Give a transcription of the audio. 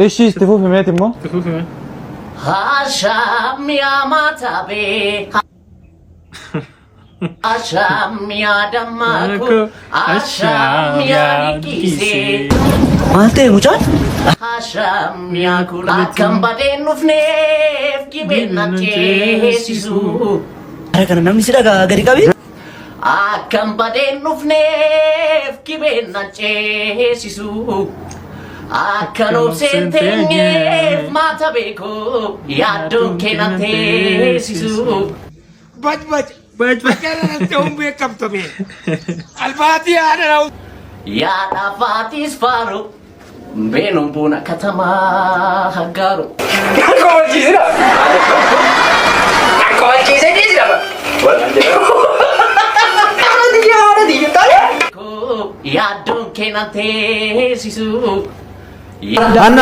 እሺ ስትፉፍ የሚያትሞ አሻሚያ ማታቤ አሻሚያ ደማኩ አሻሚያ ዲቂሴ ማንተ ሙጫል አሻሚያ ኩላ ከምባዴን ኑፍኔፍ ጊቤናቼ ሲሱ አረከነ ነምኒ ሲዳጋ ገዲ ቀቢ አከምባዴን ኑፍኔፍ ጊቤናቼ ሲሱ Akkanoof seenteef maata beeku yaaddoon keenante sisu. Baj ta'uun beekamtame. Albaatii haadha raawwu. Yaadha faatis faaru beenuun buna katamaa haggaaru. Akka walchiisira. Akka walchiisee dhiisira. Yaaddoon keenante sisu. አና